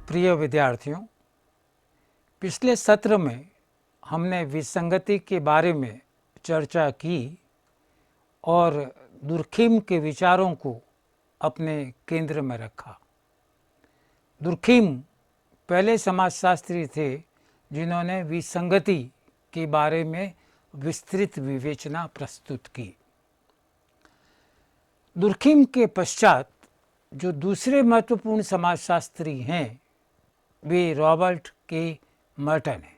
प्रिय विद्यार्थियों, पिछले सत्र में हमने विसंगति के बारे में चर्चा की और दुर्खिम के विचारों को अपने केंद्र में रखा। दुर्खिम पहले समाजशास्त्री थे जिन्होंने विसंगति के बारे में विस्तृत विवेचना प्रस्तुत की। दुर्खिम के पश्चात जो दूसरे महत्वपूर्ण समाजशास्त्री हैं वे रॉबर्ट के मर्टन हैं।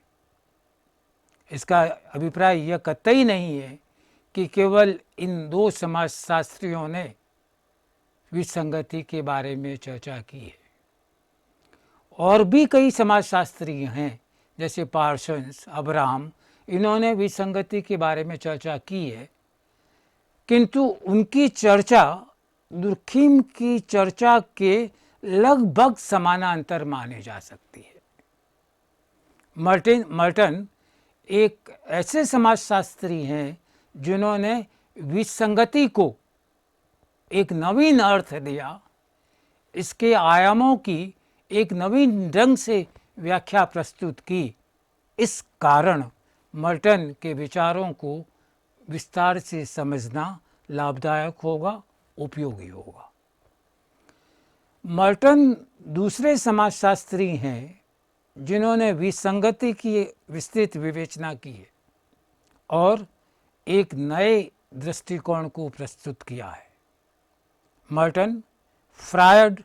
इसका अभिप्राय यह कतई नहीं है कि केवल इन दो समाजशास्त्रियों ने विसंगति के बारे में चर्चा की है। और भी कई समाजशास्त्री हैं जैसे पार्सन्स, अब्राहम, इन्होंने विसंगति के बारे में चर्चा की है, किंतु उनकी चर्चा दुर्खिम की चर्चा के लगभग समानांतर माने जा सकती है। मर्टन एक ऐसे समाजशास्त्री हैं जिन्होंने विसंगति को एक नवीन अर्थ दिया, इसके आयामों की एक नवीन ढंग से व्याख्या प्रस्तुत की। इस कारण मर्टन के विचारों को विस्तार से समझना लाभदायक होगा, उपयोगी होगा। मर्टन दूसरे समाजशास्त्री हैं जिन्होंने विसंगति की विस्तृत विवेचना की है और एक नए दृष्टिकोण को प्रस्तुत किया है। मर्टन, फ्रायड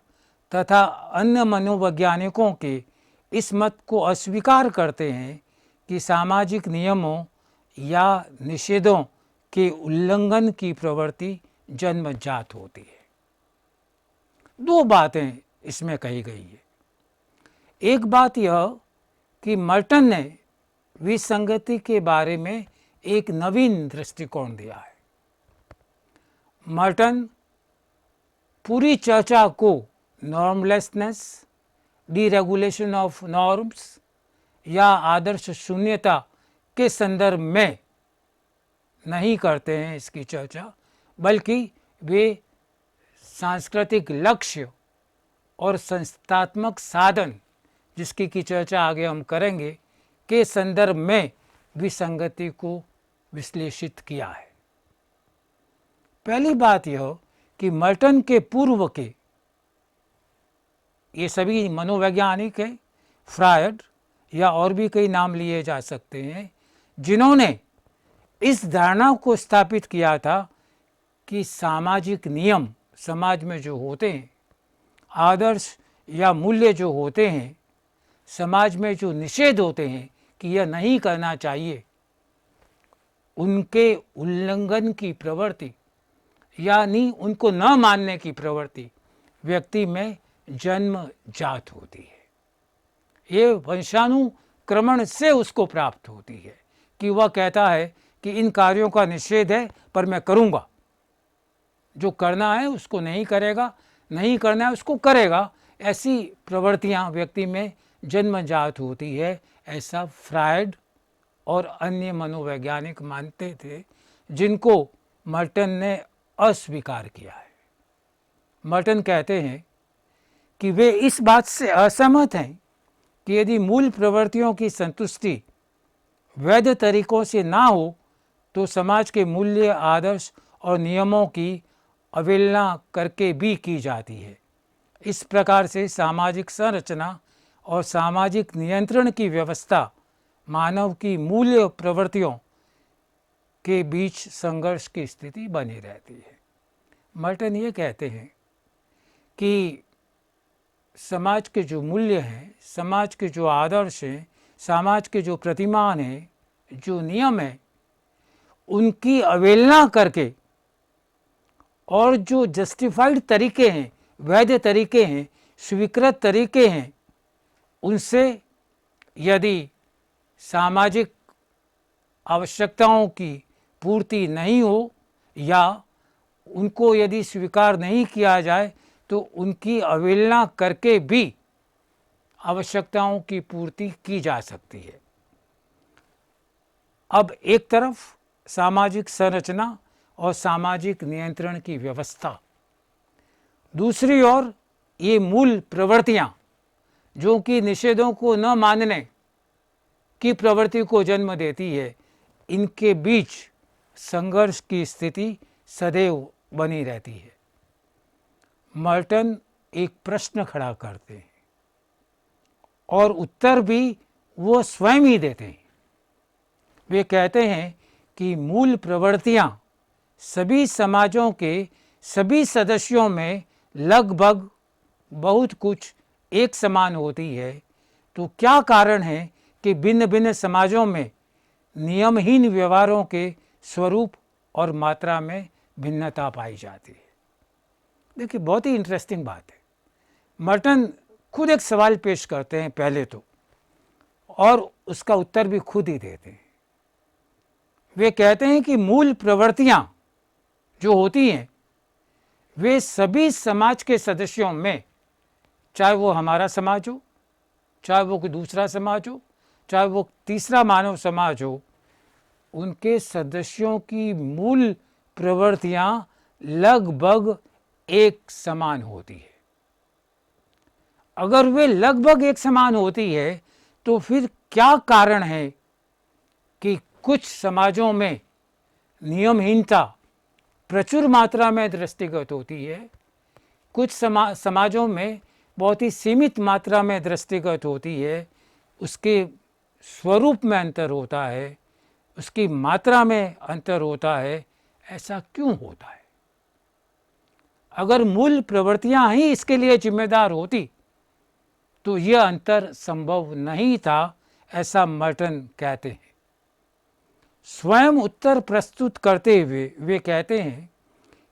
तथा अन्य मनोवैज्ञानिकों के इस मत को अस्वीकार करते हैं कि सामाजिक नियमों या निषेधों के उल्लंघन की प्रवृत्ति जन्मजात होती है। दो बातें इसमें कही गई है। एक बात यह कि मर्टन ने विसंगति के बारे में एक नवीन दृष्टिकोण दिया है। मर्टन पूरी चर्चा को नॉर्मलेसनेस, डीरेगुलेशन ऑफ नॉर्म्स या आदर्श शून्यता के संदर्भ में नहीं करते हैं इसकी चर्चा, बल्कि वे सांस्कृतिक लक्ष्य और संस्थात्मक साधन, जिसकी की चर्चा आगे हम करेंगे, के संदर्भ में विसंगति को विश्लेषित किया है। पहली बात यह कि मर्टन के पूर्व के ये सभी मनोवैज्ञानिक हैं, फ्रायड या और भी कई नाम लिए जा सकते हैं, जिन्होंने इस धारणा को स्थापित किया था कि सामाजिक नियम समाज में जो होते हैं, आदर्श या मूल्य जो होते हैं, समाज में जो निषेध होते हैं कि यह नहीं करना चाहिए, उनके उल्लंघन की प्रवृत्ति यानी उनको न मानने की प्रवृत्ति व्यक्ति में जन्मजात होती है। ये वंशानुक्रमण से उसको प्राप्त होती है कि वह कहता है कि इन कार्यों का निषेध है पर मैं करूँगा, जो करना है उसको नहीं करेगा, नहीं करना है उसको करेगा। ऐसी प्रवृत्तियाँ व्यक्ति में जन्मजात होती है, ऐसा फ्रायड और अन्य मनोवैज्ञानिक मानते थे, जिनको मर्टन ने अस्वीकार किया है। मर्टन कहते हैं कि वे इस बात से असहमत हैं कि यदि मूल प्रवृत्तियों की संतुष्टि वैध तरीकों से ना हो तो समाज के मूल्य, आदर्श और नियमों की अवहेलना करके भी की जाती है। इस प्रकार से सामाजिक संरचना और सामाजिक नियंत्रण की व्यवस्था मानव की मूल्य प्रवृत्तियों के बीच संघर्ष की स्थिति बनी रहती है। मर्टन ये कहते हैं कि समाज के जो मूल्य हैं, समाज के जो आदर्श हैं, समाज के जो प्रतिमान हैं, जो नियम हैं, उनकी अवहेलना करके और जो जस्टिफाइड तरीके हैं, वैध तरीके हैं, स्वीकृत तरीके हैं, उनसे यदि सामाजिक आवश्यकताओं की पूर्ति नहीं हो या उनको यदि स्वीकार नहीं किया जाए तो उनकी अवहेलना करके भी आवश्यकताओं की पूर्ति की जा सकती है। अब एक तरफ सामाजिक संरचना और सामाजिक नियंत्रण की व्यवस्था, दूसरी ओर ये मूल प्रवृत्तियाँ जो कि निषेधों को न मानने की प्रवृत्ति को जन्म देती है, इनके बीच संघर्ष की स्थिति सदैव बनी रहती है। मर्टन एक प्रश्न खड़ा करते हैं और उत्तर भी वो स्वयं ही देते हैं। वे कहते हैं कि मूल प्रवृत्तियां सभी समाजों के सभी सदस्यों में लगभग बहुत कुछ एक समान होती है, तो क्या कारण है कि भिन्न भिन्न समाजों में नियमहीन व्यवहारों के स्वरूप और मात्रा में भिन्नता पाई जाती है। देखिए, बहुत ही इंटरेस्टिंग बात है। मर्टन खुद एक सवाल पेश करते हैं पहले तो, और उसका उत्तर भी खुद ही देते हैं। वे कहते हैं कि मूल प्रवृत्तियां जो होती हैं वे सभी समाज के सदस्यों में, चाहे वो हमारा समाज हो, चाहे वो कोई दूसरा समाज हो, चाहे वो तीसरा मानव समाज हो, उनके सदस्यों की मूल प्रवृत्तियां लगभग एक समान होती है। अगर वे लगभग एक समान होती है तो फिर क्या कारण है कि कुछ समाजों में नियमहीनता प्रचुर मात्रा में दृष्टिगत होती है, कुछ समाजों में बहुत ही सीमित मात्रा में दृष्टिगत होती है, उसके स्वरूप में अंतर होता है, उसकी मात्रा में अंतर होता है। ऐसा क्यों होता है? अगर मूल प्रवृत्तियां ही इसके लिए जिम्मेदार होती तो यह अंतर संभव नहीं था, ऐसा मर्टन कहते हैं। स्वयं उत्तर प्रस्तुत करते हुए वे कहते हैं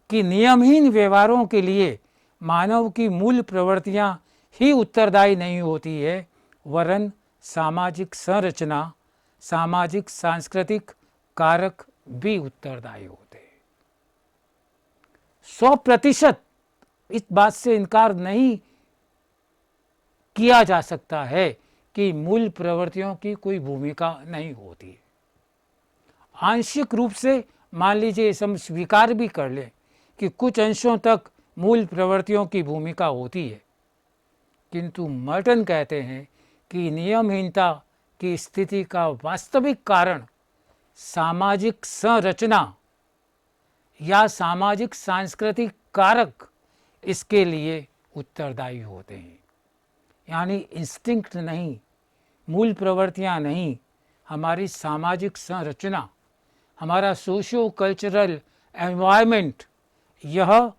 कि नियमहीन व्यवहारों के लिए मानव की मूल प्रवृत्तियां ही उत्तरदायी नहीं होती है, वरन सामाजिक संरचना, सामाजिक सांस्कृतिक कारक भी उत्तरदायी होते हैं। 100% इस बात से इनकार नहीं किया जा सकता है कि मूल प्रवृत्तियों की कोई भूमिका नहीं होती है। आंशिक रूप से मान लीजिए इसे हम स्वीकार भी कर लें कि कुछ अंशों तक मूल प्रवृत्तियों की भूमिका होती है, किंतु मर्टन कहते हैं कि नियमहीनता की स्थिति का वास्तविक कारण सामाजिक संरचना या सामाजिक सांस्कृतिक कारक इसके लिए उत्तरदायी होते हैं। यानी इंस्टिंक्ट नहीं, मूल प्रवृत्तियां नहीं, हमारी सामाजिक संरचना, हमारा सोशियो कल्चरल एनवायरनमेंट, यह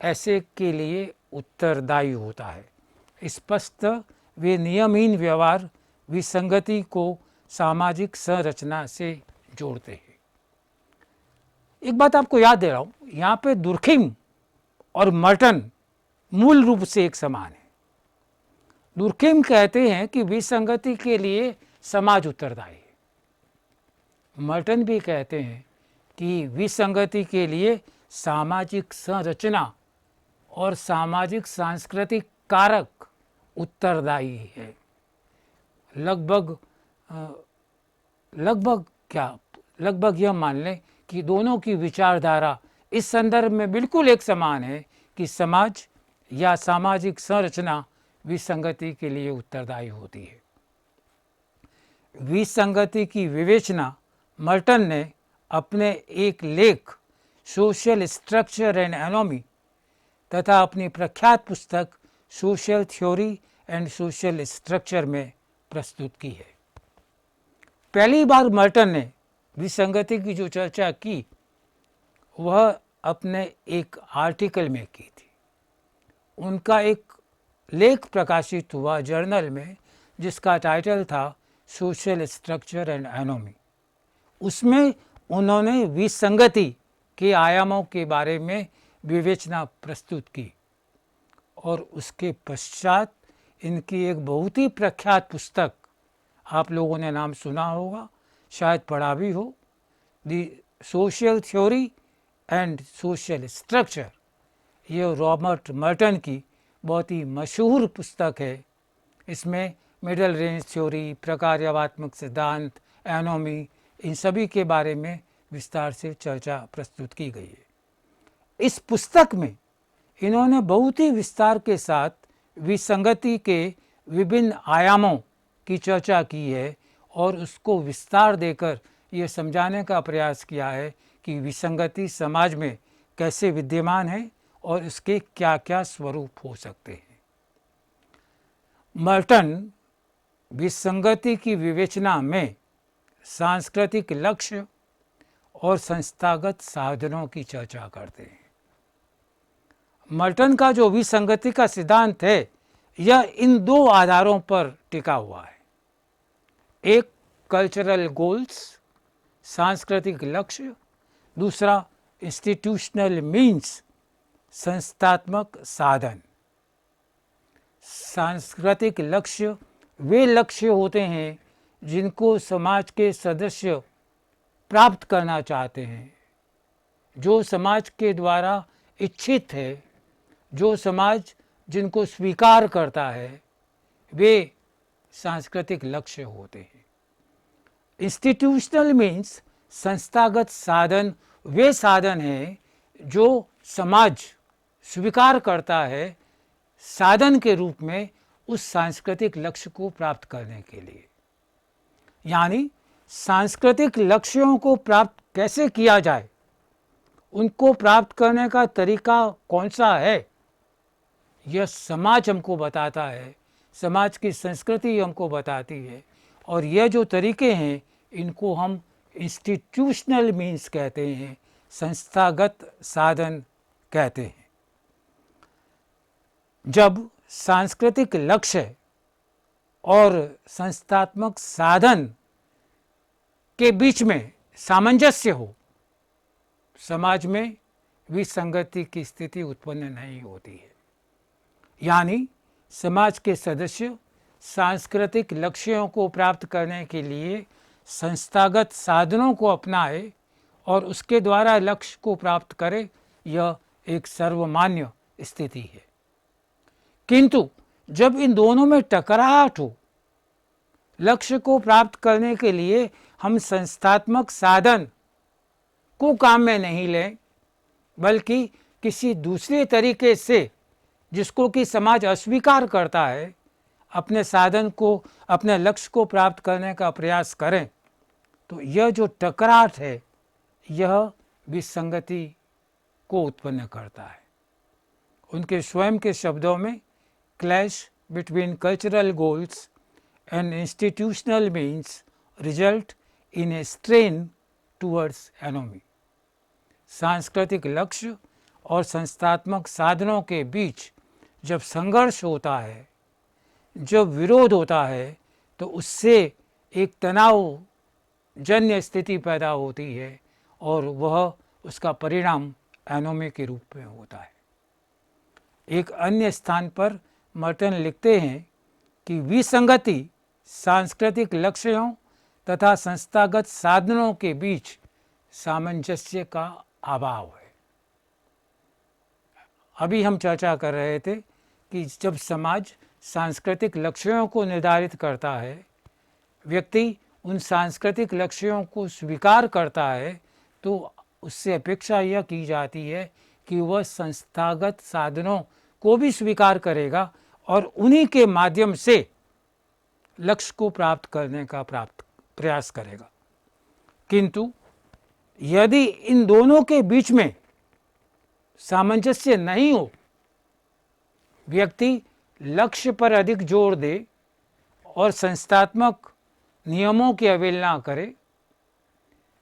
ऐसे के लिए उत्तरदायी होता है। स्पष्ट वे नियमहीन व्यवहार विसंगति को सामाजिक संरचना से जोड़ते हैं। एक बात आपको याद दे रहा हूँ, यहाँ पे दुर्खिम और मर्टन मूल रूप से एक समान है। दुर्खिम कहते हैं कि विसंगति के लिए समाज उत्तरदायी है। मर्टन भी कहते हैं कि विसंगति के लिए सामाजिक संरचना और सामाजिक सांस्कृतिक कारक उत्तरदायी है। लगभग यह मान लें कि दोनों की विचारधारा इस संदर्भ में बिल्कुल एक समान है कि समाज या सामाजिक संरचना विसंगति के लिए उत्तरदायी होती है। विसंगति की विवेचना मर्टन ने अपने एक लेख सोशल स्ट्रक्चर एंड एनोमी तथा अपनी प्रख्यात पुस्तक social theory and social structure में प्रस्तुत की है। पहली बार मर्टन ने विसंगति की जो चर्चा की वह अपने एक आर्टिकल में की थी। उनका एक लेख प्रकाशित हुआ जर्नल में जिसका टाइटल था सोशल स्ट्रक्चर एंड एनोमी। उसमें उन्होंने विसंगति के आयामों के बारे में विवेचना प्रस्तुत की और उसके पश्चात इनकी एक बहुत ही प्रख्यात पुस्तक, आप लोगों ने नाम सुना होगा, शायद पढ़ा भी हो, the social theory and social structure, ये रॉबर्ट मर्टन की बहुत ही मशहूर पुस्तक है। इसमें मिडल रेंज थ्योरी, प्रकार्यवात्मक सिद्धांत, एनोमी, इन सभी के बारे में विस्तार से चर्चा प्रस्तुत की गई है। इस पुस्तक में इन्होंने बहुत ही विस्तार के साथ विसंगति के विभिन्न आयामों की चर्चा की है और उसको विस्तार देकर ये समझाने का प्रयास किया है कि विसंगति समाज में कैसे विद्यमान है और इसके क्या क्या स्वरूप हो सकते हैं। मर्टन विसंगति की विवेचना में सांस्कृतिक लक्ष्य और संस्थागत साधनों की चर्चा करते हैं। मर्टन का जो विसंगति का सिद्धांत है यह इन दो आधारों पर टिका हुआ है। एक कल्चरल गोल्स सांस्कृतिक लक्ष्य, दूसरा इंस्टीट्यूशनल मीन्स संस्थात्मक साधन। सांस्कृतिक लक्ष्य वे लक्ष्य होते हैं जिनको समाज के सदस्य प्राप्त करना चाहते हैं, जो समाज के द्वारा इच्छित है, जो समाज जिनको स्वीकार करता है, वे सांस्कृतिक लक्ष्य होते हैं। इंस्टीट्यूशनल मीन्स संस्थागत साधन वे साधन हैं जो समाज स्वीकार करता है साधन के रूप में उस सांस्कृतिक लक्ष्य को प्राप्त करने के लिए। यानी सांस्कृतिक लक्ष्यों को प्राप्त कैसे किया जाए, उनको प्राप्त करने का तरीका कौन सा है, यह समाज हमको बताता है, समाज की संस्कृति हमको बताती है। और यह जो तरीके हैं इनको हम इंस्टीट्यूशनल मीन्स कहते हैं, संस्थागत साधन कहते हैं। जब सांस्कृतिक लक्ष्य और संस्थात्मक साधन के बीच में सामंजस्य हो, समाज में विसंगति की स्थिति उत्पन्न नहीं होती है। यानी समाज के सदस्य सांस्कृतिक लक्ष्यों को प्राप्त करने के लिए संस्थागत साधनों को अपनाए और उसके द्वारा लक्ष्य को प्राप्त करे, यह एक सर्वमान्य स्थिति है। किंतु जब इन दोनों में टकराहट हो, लक्ष्य को प्राप्त करने के लिए हम संस्थात्मक साधन को काम में नहीं लें, बल्कि किसी दूसरे तरीके से जिसको कि समाज अस्वीकार करता है, अपने साधन को, अपने लक्ष्य को प्राप्त करने का प्रयास करें, तो यह जो टकराहट है यह विसंगति को उत्पन्न करता है। उनके स्वयं के शब्दों में clash between cultural goals and institutional means result in a strain towards anomie. सांस्कृतिक लक्ष्य और संस्थात्मक साधनों के बीच जब संघर्ष होता है, जब विरोध होता है, तो उससे एक तनाव जन्य स्थिति पैदा होती है और वह उसका परिणाम एनोमी के रूप में होता है। एक अन्य स्थान पर मर्टन लिखते हैं कि विसंगति सांस्कृतिक लक्ष्यों तथा संस्थागत साधनों के बीच सामंजस्य का अभाव है। अभी हम चर्चा कर रहे थे कि जब समाज सांस्कृतिक लक्ष्यों को निर्धारित करता है, व्यक्ति उन सांस्कृतिक लक्ष्यों को स्वीकार करता है, तो उससे अपेक्षा यह की जाती है कि वह संस्थागत साधनों को भी स्वीकार करेगा और उन्हीं के माध्यम से लक्ष्य को प्राप्त करने का प्रयास करेगा। किंतु यदि इन दोनों के बीच में सामंजस्य नहीं हो, व्यक्ति लक्ष्य पर अधिक जोर दे और संस्थात्मक नियमों की अवहेलना करे,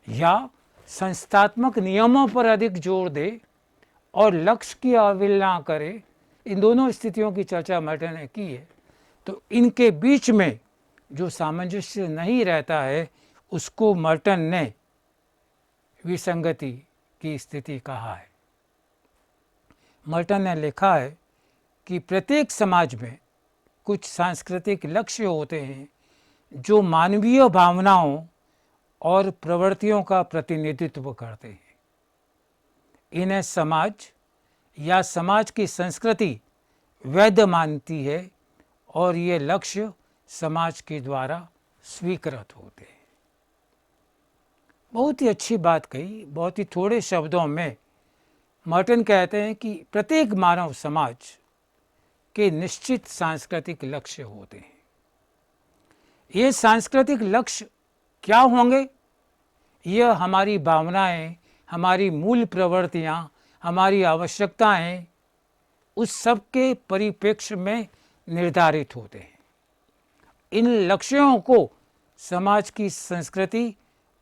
या संस्थात्मक नियमों पर अधिक जोर दे और लक्ष्य की अवहेलना करे, इन दोनों स्थितियों की चर्चा मर्टन ने की है, तो इनके बीच में जो सामंजस्य नहीं रहता है उसको मर्टन ने विसंगति की स्थिति कहा है। मर्टन ने लिखा है कि प्रत्येक समाज में कुछ सांस्कृतिक लक्ष्य होते हैं जो मानवीय भावनाओं और प्रवृत्तियों का प्रतिनिधित्व करते हैं। इन्हें समाज या समाज की संस्कृति वैध मानती है और ये लक्ष्य समाज के द्वारा स्वीकृत होते हैं। बहुत ही अच्छी बात कही, बहुत ही थोड़े शब्दों में मर्टन कहते हैं कि प्रत्येक मानव समाज के निश्चित सांस्कृतिक लक्ष्य होते हैं। ये सांस्कृतिक लक्ष्य क्या होंगे? यह हमारी भावनाएं, हमारी मूल प्रवृत्तियां, हमारी आवश्यकताएं, उस सब के परिप्रेक्ष्य में निर्धारित होते हैं। इन लक्ष्यों को समाज की संस्कृति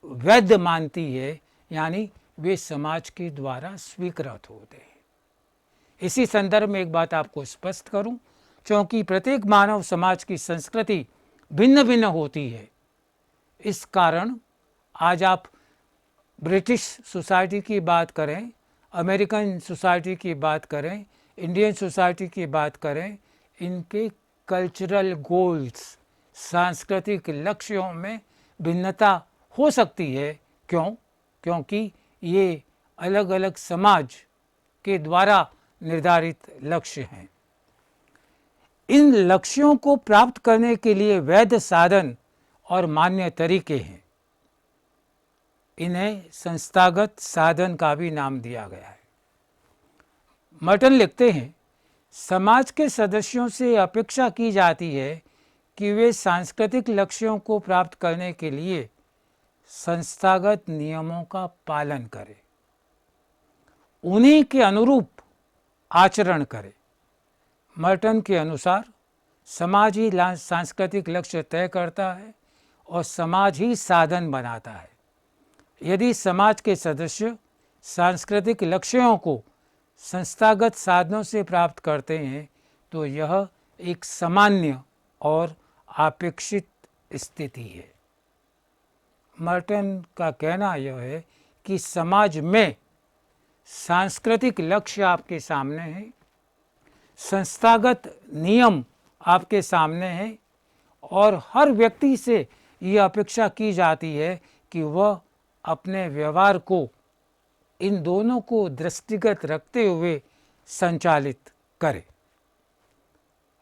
वैध मानती है, यानी वे समाज के द्वारा स्वीकृत होते हैं। इसी संदर्भ में एक बात आपको स्पष्ट करूं, क्योंकि प्रत्येक मानव समाज की संस्कृति भिन्न भिन्न होती है। इस कारण आज आप ब्रिटिश सोसाइटी की बात करें, अमेरिकन सोसाइटी की बात करें, इंडियन सोसाइटी की बात करें, इनके कल्चरल गोल्स, सांस्कृतिक लक्ष्यों में भिन्नता हो सकती है। क्यों? क्योंकि ये अलग अलग समाज के द्वारा निर्धारित लक्ष्य हैं। इन लक्ष्यों को प्राप्त करने के लिए वैध साधन और मान्य तरीके हैं। इन्हें संस्थागत साधन का भी नाम दिया गया है। मर्टन लिखते हैं, समाज के सदस्यों से अपेक्षा की जाती है कि वे सांस्कृतिक लक्ष्यों को प्राप्त करने के लिए संस्थागत नियमों का पालन करें, उन्हीं के अनुरूप आचरण करें। मर्टन के अनुसार समाज ही सांस्कृतिक लक्ष्य तय करता है और समाज ही साधन बनाता है। यदि समाज के सदस्य सांस्कृतिक लक्ष्यों को संस्थागत साधनों से प्राप्त करते हैं तो यह एक सामान्य और अपेक्षित स्थिति है। मर्टन का कहना यह है कि समाज में सांस्कृतिक लक्ष्य आपके सामने है, संस्थागत नियम आपके सामने हैं और हर व्यक्ति से यह अपेक्षा की जाती है कि वह अपने व्यवहार को इन दोनों को दृष्टिगत रखते हुए संचालित करे।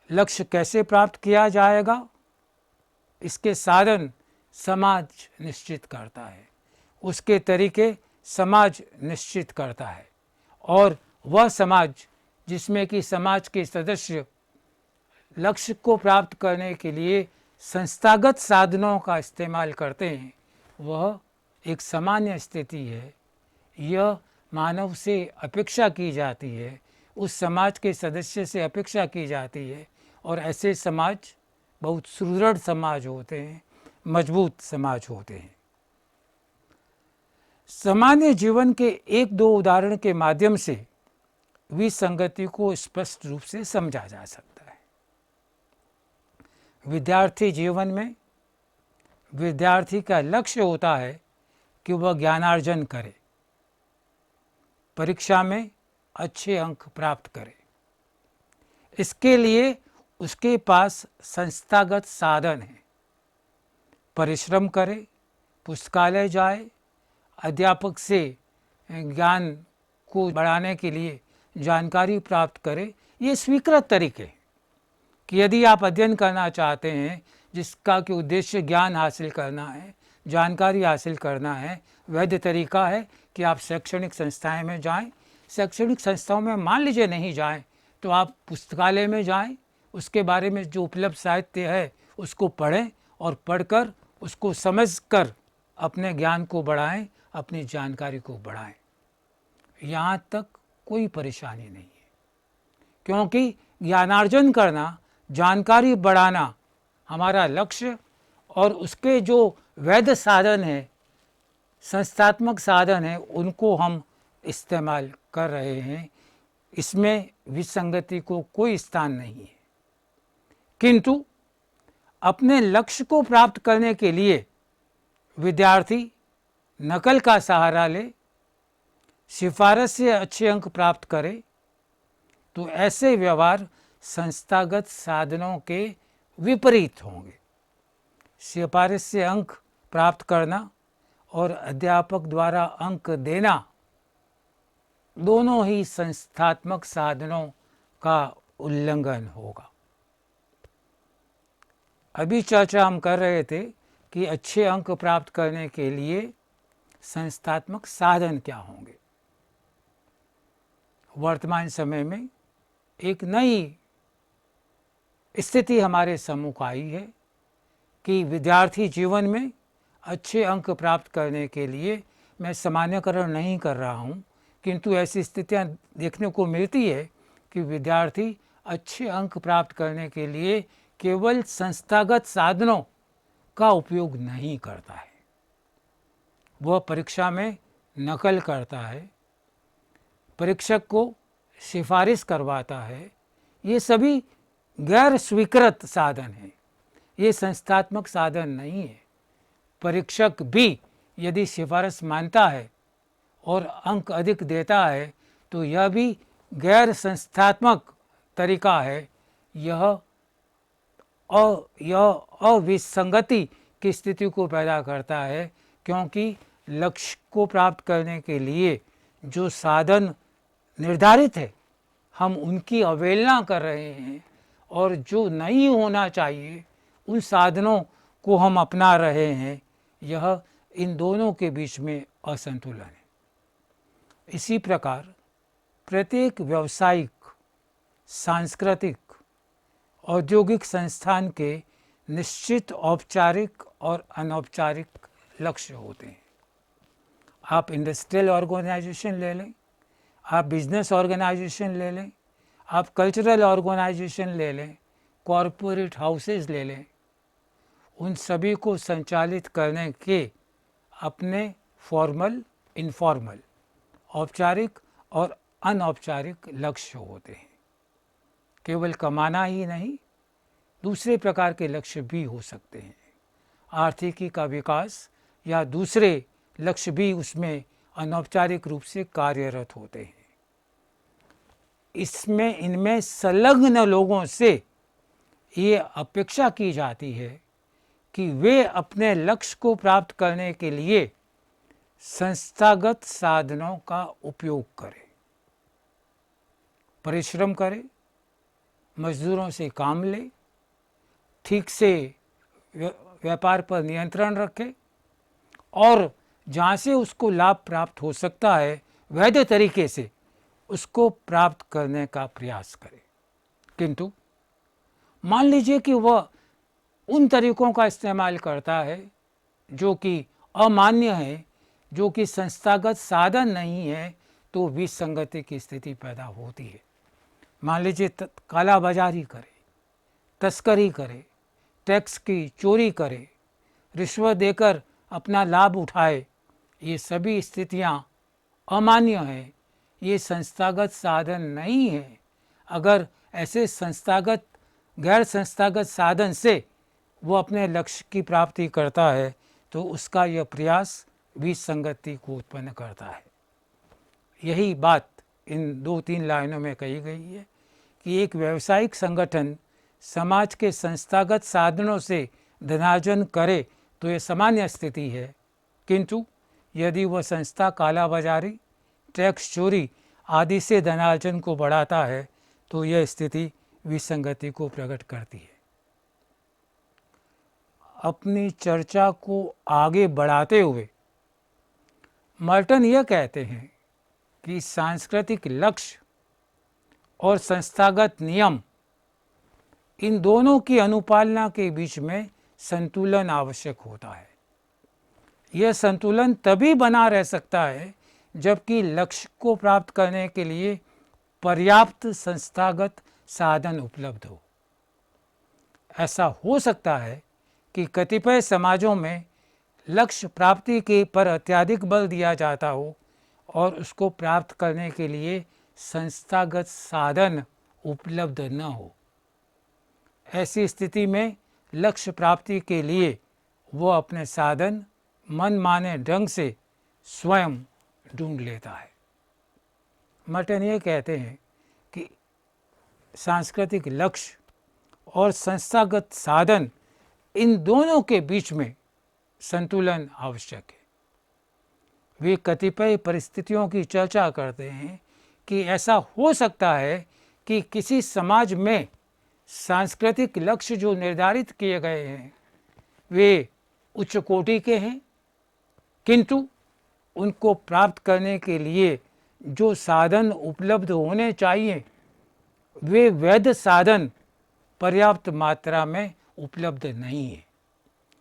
लक्ष्य कैसे प्राप्त किया जाएगा? इसके साधन समाज निश्चित करता है, उसके तरीके समाज निश्चित करता है, और वह समाज जिसमें कि समाज के सदस्य लक्ष्य को प्राप्त करने के लिए संस्थागत साधनों का इस्तेमाल करते हैं, वह एक सामान्य स्थिति है। यह मानव से अपेक्षा की जाती है, उस समाज के सदस्य से अपेक्षा की जाती है, और ऐसे समाज बहुत सुदृढ़ समाज होते हैं, मजबूत समाज होते हैं। सामान्य जीवन के एक दो उदाहरण के माध्यम से विसंगति को स्पष्ट रूप से समझा जा सकता है। विद्यार्थी जीवन में विद्यार्थी का लक्ष्य होता है कि वह ज्ञानार्जन करे, परीक्षा में अच्छे अंक प्राप्त करे। इसके लिए उसके पास संस्थागत साधन है, परिश्रम करे, पुस्तकालय जाए, अध्यापक से ज्ञान को बढ़ाने के लिए जानकारी प्राप्त करे। ये स्वीकृत तरीके हैं कि यदि आप अध्ययन करना चाहते हैं जिसका कि उद्देश्य ज्ञान हासिल करना है, जानकारी हासिल करना है, वैध तरीका है कि आप शैक्षणिक संस्थाएं में जाएं। शैक्षणिक संस्थाओं में मान लीजिए नहीं जाएं तो आप पुस्तकालय में जाएं, उसके बारे में जो उपलब्ध साहित्य है उसको पढ़ें और पढ़कर उसको समझकर अपने ज्ञान को बढ़ाएं, अपनी जानकारी को बढ़ाएं। यहाँ तक कोई परेशानी नहीं है, क्योंकि ज्ञानार्जन करना, जानकारी बढ़ाना हमारा लक्ष्य, और उसके जो वैध साधन है, संस्थात्मक साधन है, उनको हम इस्तेमाल कर रहे हैं। इसमें विसंगति को कोई स्थान नहीं है। किंतु अपने लक्ष्य को प्राप्त करने के लिए विद्यार्थी नकल का सहारा ले, सिफारिश से अच्छे अंक प्राप्त करे, तो ऐसे व्यवहार संस्थागत साधनों के विपरीत होंगे। सिफारिश से अंक प्राप्त करना और अध्यापक द्वारा अंक देना दोनों ही संस्थात्मक साधनों का उल्लंघन होगा। अभी चर्चा हम कर रहे थे कि अच्छे अंक प्राप्त करने के लिए संस्थात्मक साधन क्या होंगे। वर्तमान समय में एक नई स्थिति हमारे सम्मुख आई है कि विद्यार्थी जीवन में अच्छे अंक प्राप्त करने के लिए, मैं सामान्यकरण नहीं कर रहा हूँ, किंतु ऐसी स्थितियाँ देखने को मिलती है कि विद्यार्थी अच्छे अंक प्राप्त करने के लिए केवल संस्थागत साधनों का उपयोग नहीं करता है, वह परीक्षा में नकल करता है, परीक्षक को सिफारिश करवाता है। ये सभी गैर स्वीकृत साधन हैं, ये संस्थात्मक साधन नहीं है। परीक्षक भी यदि सिफारिश मानता है और अंक अधिक देता है तो यह भी गैर संस्थात्मक तरीका है। यह अविसंगति की स्थिति को पैदा करता है, क्योंकि लक्ष्य को प्राप्त करने के लिए जो साधन निर्धारित है हम उनकी अवहेलना कर रहे हैं, और जो नहीं होना चाहिए उन साधनों को हम अपना रहे हैं। यह इन दोनों के बीच में असंतुलन है। इसी प्रकार प्रत्येक व्यावसायिक, सांस्कृतिक, औद्योगिक संस्थान के निश्चित औपचारिक और अनौपचारिक लक्ष्य होते हैं। आप इंडस्ट्रियल ऑर्गेनाइजेशन ले लें, आप बिजनेस ऑर्गेनाइजेशन ले लें, आप कल्चरल ऑर्गेनाइजेशन ले लें, कॉरपोरेट हाउसेस ले लें, उन सभी को संचालित करने के अपने फॉर्मल, इनफॉर्मल, औपचारिक और अनौपचारिक लक्ष्य होते हैं। केवल कमाना ही नहीं, दूसरे प्रकार के लक्ष्य भी हो सकते हैं। आर्थिकी का विकास या दूसरे लक्ष्य भी उसमें अनौपचारिक रूप से कार्यरत होते हैं। इनमें संलग्न लोगों से ये अपेक्षा की जाती है कि वे अपने लक्ष्य को प्राप्त करने के लिए संस्थागत साधनों का उपयोग करें, परिश्रम करें, मजदूरों से काम ले, ठीक से व्यापार पर नियंत्रण रखें और जहाँ से उसको लाभ प्राप्त हो सकता है वैध तरीके से उसको प्राप्त करने का प्रयास करें। किंतु मान लीजिए कि वह उन तरीकों का इस्तेमाल करता है जो कि अमान्य है, जो कि संस्थागत साधन नहीं है, तो विसंगति की स्थिति पैदा होती है। मान लीजिए काला बाजारी करे, तस्करी करे, टैक्स की चोरी करे, रिश्वत देकर अपना लाभ उठाए, ये सभी स्थितियाँ अमान्य हैं, ये संस्थागत साधन नहीं है। अगर ऐसे संस्थागत, गैर संस्थागत साधन से वो अपने लक्ष्य की प्राप्ति करता है तो उसका यह प्रयास विसंगति को उत्पन्न करता है। यही बात इन 2-3 लाइनों में कही गई है कि एक व्यावसायिक संगठन समाज के संस्थागत साधनों से धनार्जन करे तो यह सामान्य स्थिति है, किंतु यदि वह संस्था कालाबाजारी, टैक्स चोरी आदि से धनार्जन को बढ़ाता है तो यह स्थिति विसंगति को प्रकट करती है। अपनी चर्चा को आगे बढ़ाते हुए मर्टन यह कहते हैं कि सांस्कृतिक लक्ष्य और संस्थागत नियम, इन दोनों की अनुपालना के बीच में संतुलन आवश्यक होता है। यह संतुलन तभी बना रह सकता है जबकि लक्ष्य को प्राप्त करने के लिए पर्याप्त संस्थागत साधन उपलब्ध हो। ऐसा हो सकता है कि कतिपय समाजों में लक्ष्य प्राप्ति के पर अत्यधिक बल दिया जाता हो और उसको प्राप्त करने के लिए संस्थागत साधन उपलब्ध न हो। ऐसी स्थिति में लक्ष्य प्राप्ति के लिए वो अपने साधन मनमाने ढंग से स्वयं ढूंढ लेता है। मर्टन ये कहते हैं कि सांस्कृतिक लक्ष्य और संस्थागत साधन, इन दोनों के बीच में संतुलन आवश्यक है। वे कतिपय परिस्थितियों की चर्चा करते हैं कि ऐसा हो सकता है कि किसी समाज में सांस्कृतिक लक्ष्य जो निर्धारित किए गए हैं वे उच्च कोटि के हैं, किंतु उनको प्राप्त करने के लिए जो साधन उपलब्ध होने चाहिए वे वैध साधन पर्याप्त मात्रा में उपलब्ध नहीं है।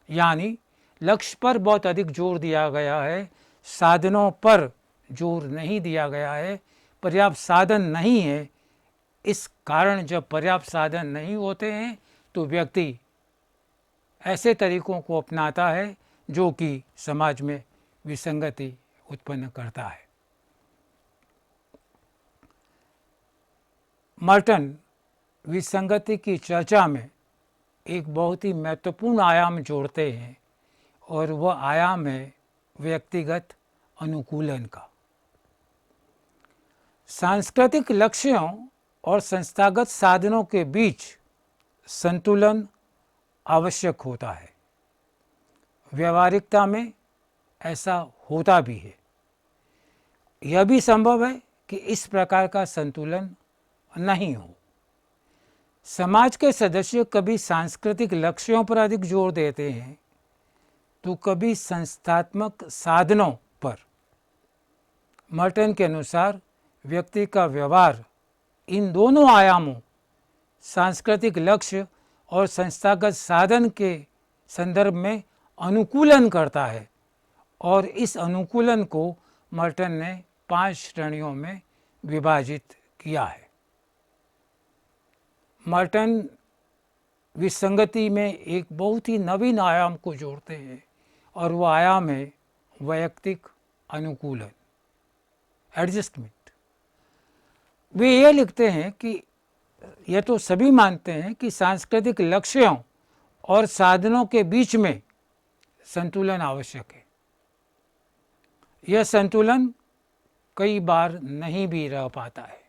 यानी लक्ष्य पर बहुत अधिक जोर दिया गया है, साधनों पर जोर नहीं दिया गया है, पर्याप्त साधन नहीं है। इस कारण जब पर्याप्त साधन नहीं होते हैं तो व्यक्ति ऐसे तरीकों को अपनाता है जो कि समाज में विसंगति उत्पन्न करता है। मर्टन विसंगति की चर्चा में एक बहुत ही महत्वपूर्ण आयाम जोड़ते हैं और वह आयाम है व्यक्तिगत अनुकूलन का। सांस्कृतिक लक्ष्यों और संस्थागत साधनों के बीच संतुलन आवश्यक होता है। व्यावहारिकता में ऐसा होता भी है। यह भी संभव है कि इस प्रकार का संतुलन नहीं हो। समाज के सदस्य कभी सांस्कृतिक लक्ष्यों पर अधिक जोर देते हैं तो कभी संस्थात्मक साधनों पर। मर्टन के अनुसार व्यक्ति का व्यवहार इन दोनों आयामों, सांस्कृतिक लक्ष्य और संस्थागत साधन के संदर्भ में अनुकूलन करता है और इस अनुकूलन को मर्टन ने 5 श्रेणियों में विभाजित किया है। मर्टन विसंगति में एक बहुत ही नवीन आयाम को जोड़ते हैं और वह आयाम है वैयक्तिक अनुकूलन, एडजस्टमेंट। वे ये लिखते हैं कि यह तो सभी मानते हैं कि सांस्कृतिक लक्ष्यों और साधनों के बीच में संतुलन आवश्यक है। यह संतुलन कई बार नहीं भी रह पाता है।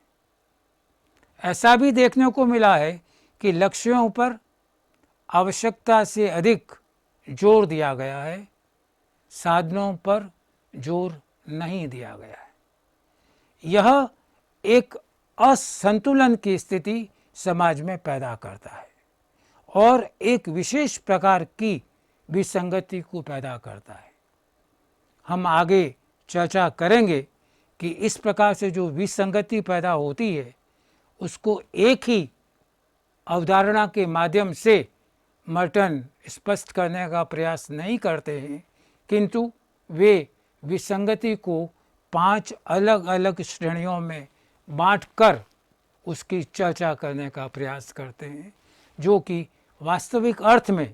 ऐसा भी देखने को मिला है कि लक्ष्यों पर आवश्यकता से अधिक जोर दिया गया है, साधनों पर जोर नहीं दिया गया है। यह एक असंतुलन की स्थिति समाज में पैदा करता है और एक विशेष प्रकार की विसंगति को पैदा करता है। हम आगे चर्चा करेंगे कि इस प्रकार से जो विसंगति पैदा होती है उसको एक ही अवधारणा के माध्यम से मर्टन स्पष्ट करने का प्रयास नहीं करते हैं, किंतु वे विसंगति को 5 अलग अलग श्रेणियों में बांटकर उसकी चर्चा करने का प्रयास करते हैं, जो कि वास्तविक अर्थ में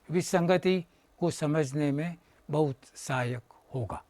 विसंगति को समझने में बहुत सहायक होगा।